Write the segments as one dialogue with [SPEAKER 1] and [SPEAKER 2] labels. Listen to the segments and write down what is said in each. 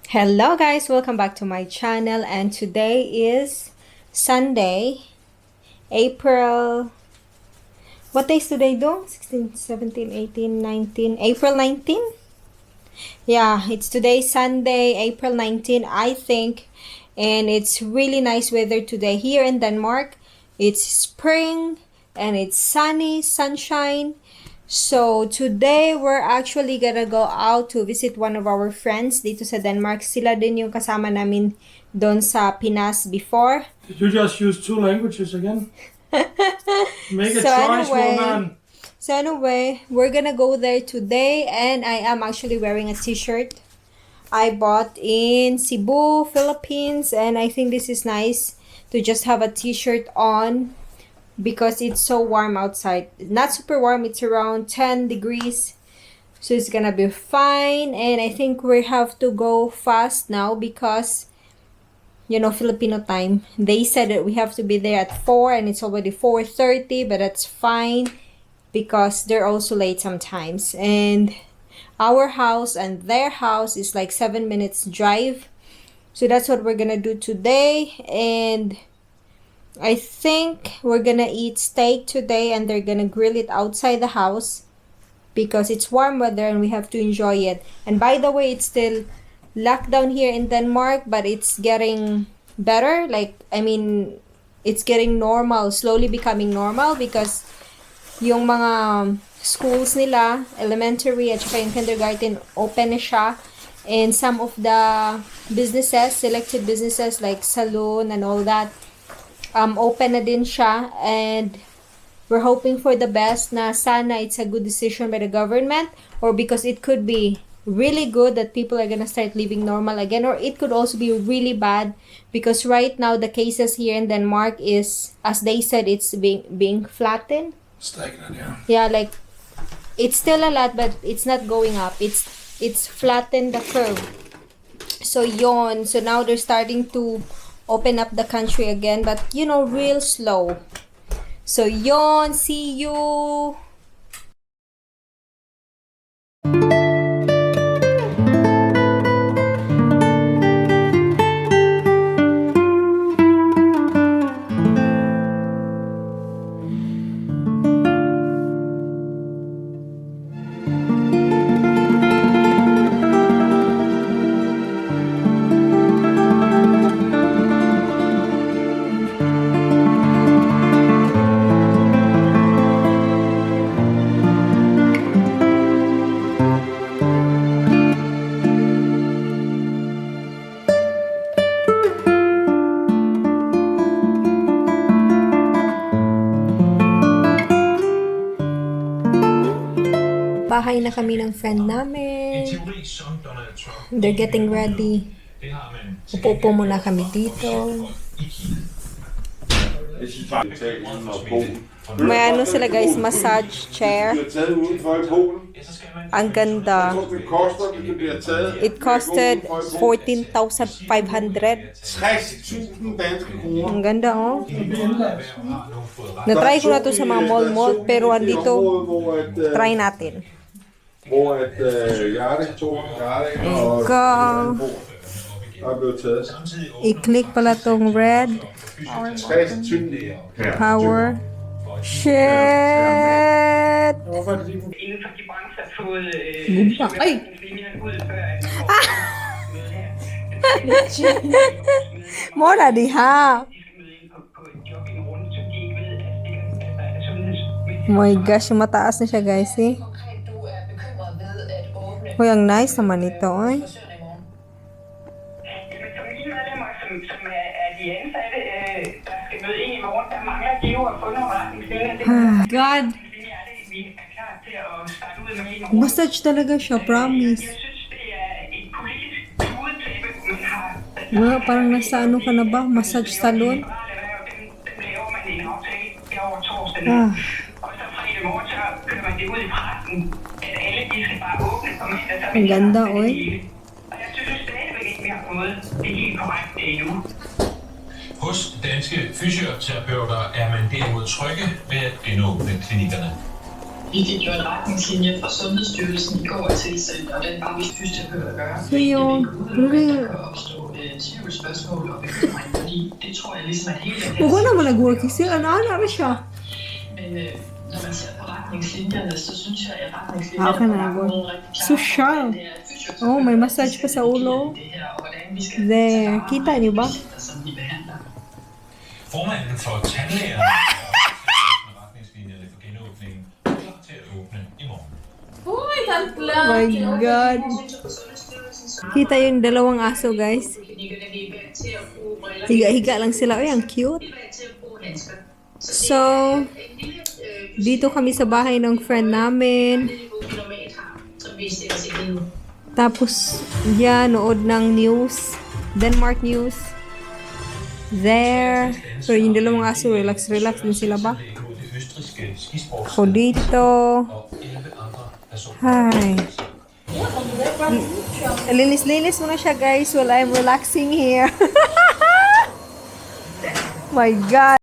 [SPEAKER 1] Hello guys, welcome back to my channel, and today is Sunday, April, what day is today though? 16, 17, 18, 19, April 19? Yeah, it's today Sunday, April 19, I think, and it's really nice weather today here in Denmark. It's spring and it's sunny, sunshine. So today we're actually gonna go out to visit one of our friends dito sa Denmark. Sila din yung kasama namin doon sa Pinas before.
[SPEAKER 2] Did you just use two languages again? Make a
[SPEAKER 1] So
[SPEAKER 2] choice,
[SPEAKER 1] anyway,
[SPEAKER 2] woman.
[SPEAKER 1] So anyway, we're gonna go there today, and I am actually wearing a t-shirt I bought in Cebu, Philippines, and I think this is nice to just have a t-shirt on because it's so warm outside. Not super warm, it's around 10 degrees. So it's gonna be fine, and I think we have to go fast now because Filipino time. They said that we have to be there at 4 and it's already 4:30, but that's fine because they're also late sometimes. And our house and their house is like 7 minutes drive. So that's what we're gonna do today, and I think we're gonna eat steak today, and they're gonna grill it outside the house because it's warm weather and we have to enjoy it. And by the way, it's still lockdown here in Denmark, but it's getting better. It's getting normal, slowly becoming normal because yung mga schools nila, elementary at saka yung kindergarten, open na siya. And some of the businesses, selected businesses like salon and all that, open na din siya, and we're hoping for the best na sana it's a good decision by the government, or because it could be really good that people are gonna start living normal again, or it could also be really bad because right now the cases here in Denmark is, as they said, it's being flattened.
[SPEAKER 2] Stagnant, yeah.
[SPEAKER 1] Yeah, like it's still a lot but it's not going up. It's flattened the curve. So now they're starting to open up the country again, but real slow. So see you. Bahay na kami ng friend namin. They're getting ready. Upo muna kami dito. May sila guys, massage chair. Ang ganda. It costed 14,500. Ang ganda Na-try ko na to sa mga mall, pero andito, try natin. I-click pala tong red. Power. Shit! Ay! Mora diha. Oh my gosh, mataas na siya guys eh. Uy, ang nice naman ito eh. God! Massage talaga siya, promise. Parang nasa ka na ba? Massage salon? Ang ganda, oy.
[SPEAKER 3] Hos danske fysioterapeuter er man derimod trygge ved at genåbne klinikkerne. Vi fik jo en retningslinje fra Sundhedsstyrelsen i går tilsendt, og den var vi fysioterapeuter at gøre.
[SPEAKER 1] So yun.
[SPEAKER 3] Der kan opstå tvivlsspørgsmål og bekymring, fordi det tror jeg ligesom er hele
[SPEAKER 1] Huwag naman nag-working sila. Ano siya?
[SPEAKER 3] Men når man ser på retningslinjerne, så synes jeg, at
[SPEAKER 1] Ah,
[SPEAKER 3] retningslinjerne
[SPEAKER 1] okay
[SPEAKER 3] på
[SPEAKER 1] na,
[SPEAKER 3] mange
[SPEAKER 1] good.
[SPEAKER 3] måder er rigtig klare.
[SPEAKER 1] Social.
[SPEAKER 3] Det er fysioterapeuter,
[SPEAKER 1] Oh, may massage pa sa ulo.
[SPEAKER 3] det her, og hvordan vi skal
[SPEAKER 1] There. Kita niyo ba?
[SPEAKER 3] patienter, som vi behandler.
[SPEAKER 4] Formanden for tandlægerne med retningslinjerne for genåbningen er klar til at åbne i morgen.
[SPEAKER 5] Uy, tantla!
[SPEAKER 1] Oh my God. Kita yung dalawang aso, guys. Higa-higa lang sila. Ay, ang cute. So, dito kami sa bahay ng friend namin. Tapos, yan, nood ng news. Denmark news. There. Pero yung dalawang aso, relax din sila ba?
[SPEAKER 4] Mod det østrigske skisports
[SPEAKER 1] Ako dito.
[SPEAKER 4] og 11 andre personer.
[SPEAKER 1] Hi. Linis-linis muna siya, guys, while I'm relaxing here. My God.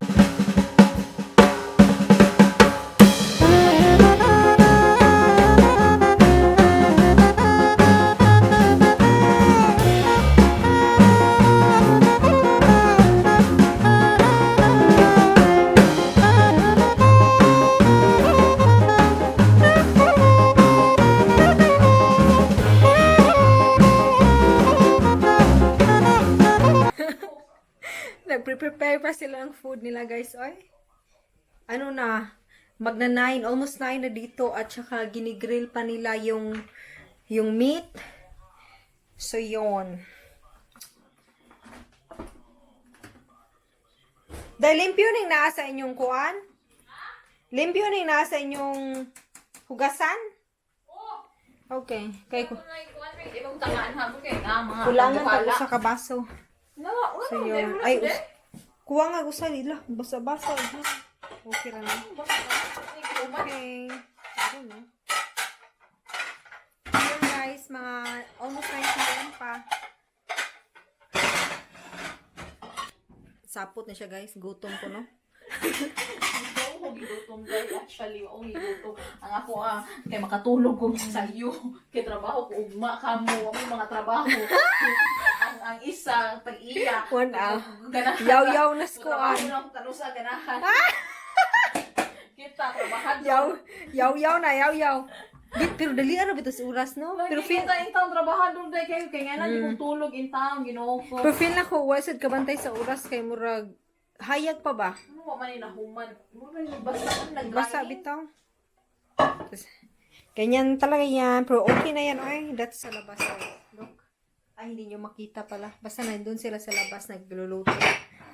[SPEAKER 1] Nagpre-prepare pa sila ng food nila, guys. Oy. Ano na, magna 9, almost 9 na dito at saka ginigrill pa nila yung meat. So, yon. Dahil limpyo ning nasa inyong kuan? Limpyo ning nasa inyong hugasan? Okay. Kaya ko. Kulangan pa ko sa kabaso. So, yun. Ay, kuha nga gusto nila. Basa-basa. Okay lang. Okay. I don't know. Yun, guys. Mga almost 9 p.m. pa. Sapot na siya, guys. Gutom ko, no?
[SPEAKER 5] Ako gilutom guys, actually, ako gilutom. Ang ako kay makatulog ko sa iyo. Kay trabaho ko, ugma ka mo, ang mga trabaho. ang isa, pag-iya.
[SPEAKER 1] One, yaw-yaw na
[SPEAKER 5] Trabaho
[SPEAKER 1] skuan.
[SPEAKER 5] na akong tanusa, ganahan. Kita, trabahan.
[SPEAKER 1] Yaw-yaw na, yaw-yaw. Pero dali ano bito sa oras, no? Pero feel,
[SPEAKER 5] kita intang trabahan doon dahil kayo. Kaya nga na, di kong tulog intang, ginoo ko.
[SPEAKER 1] pero feel na ko, wasad kabantay sa oras kay murag hayag pa ba?
[SPEAKER 5] Ano man yung nahuman? Ano man yung basta nag-drying?
[SPEAKER 1] Basta bitaw. Ganyan talaga yan. Pero okay na yan, oy. That's sa labas. Look. Ay, hindi nyo makita pala. Basta nandun sila sa labas, nagluluto.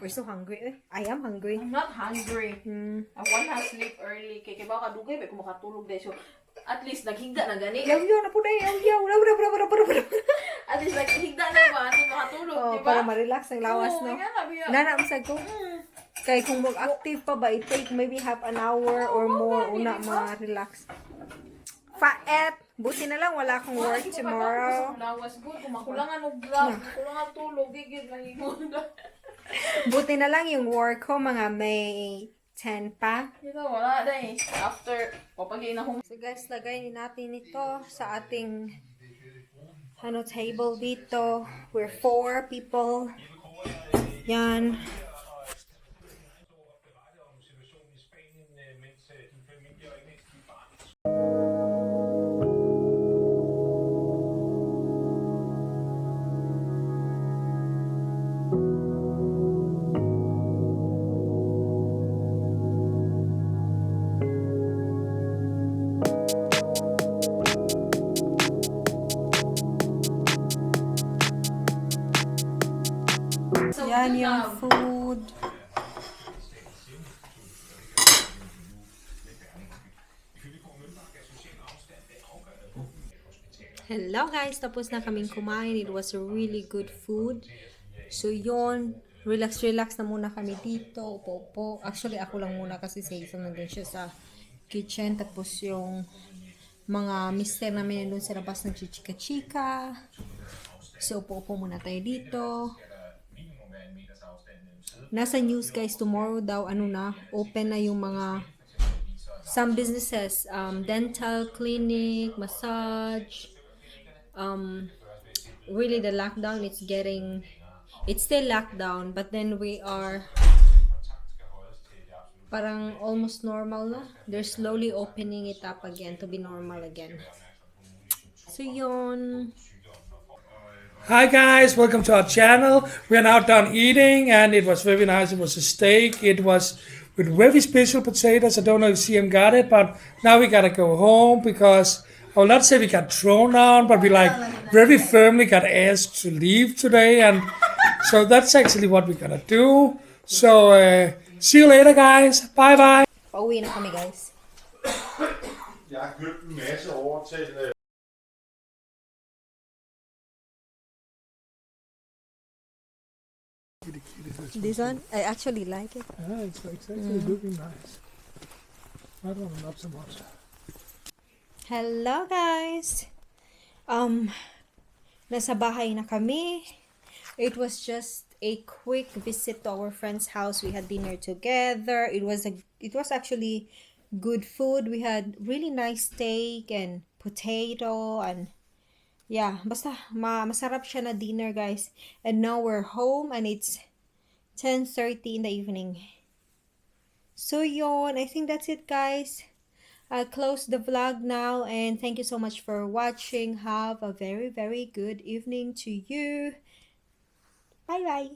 [SPEAKER 1] We're so hungry, eh. I am hungry.
[SPEAKER 5] I'm not hungry. I want to sleep early. Kaya ba kadugay, may kumakatulog dahil. So, at least, naghigda na gani.
[SPEAKER 1] Yaw-yaw na po na, yaw-yaw.
[SPEAKER 5] At least, naghigda na ba? At makatulog,
[SPEAKER 1] Oh,
[SPEAKER 5] diba?
[SPEAKER 1] para ma-relax ang lawas,
[SPEAKER 5] Oo,
[SPEAKER 1] no?
[SPEAKER 5] kaya nga, biya.
[SPEAKER 1] Nanaamsag ko. Kaya kung mag-active pa ba, it take maybe half an hour or more una ma-relax. Faet! Buti na lang, wala akong work tomorrow.
[SPEAKER 5] Lawas good, kumakulangan og vlog, kulangan tulog, gigid lang yun.
[SPEAKER 1] Buti na lang yung work ko, mga May 10 pa.
[SPEAKER 5] Ito, wala na eh. After, papagay na hong
[SPEAKER 1] So guys, lagay natin ito sa ating table dito. We're 4 people. Yan. Yan yung food. Hello guys, tapos na kaming kumain. It was a really good food. So yon, relax na muna kami dito. Upo. Actually ako lang muna kasi sa isang nandun siya sa kitchen. Tapos yung mga mister namin nandun sa labas ng chichika-chika. So upo muna tayo dito. Nasa news guys, tomorrow daw open na yung mga some businesses, dental clinic, massage, really the lockdown, it's still locked down, but then we are parang almost normal na. They're slowly opening it up again to be normal again. So yun.
[SPEAKER 2] Hi guys, welcome to our channel. We are now done eating and it was very nice. It was a steak. It was with very special potatoes. I don't know if CM got it, but now we gotta go home because I will not say we got thrown out, but we like very firmly got asked to leave today, and so that's actually what we're gonna do. So see you later guys. Bye bye.
[SPEAKER 1] Pauwi na kami guys.
[SPEAKER 6] Jeg har købt en masse over til
[SPEAKER 1] This one, I actually like it.
[SPEAKER 2] Yeah, it's actually looking nice. That one not so much.
[SPEAKER 1] Hello guys. Nasa bahay na kami. It was just a quick visit to our friend's house. We had dinner together. It was actually good food. We had really nice steak and potato and yeah, basta masarap siya na dinner guys. And now we're home and it's 10:30 in the evening. So yun, I think that's it guys. I'll close the vlog now and thank you so much for watching. Have a very, very good evening to you. Bye bye.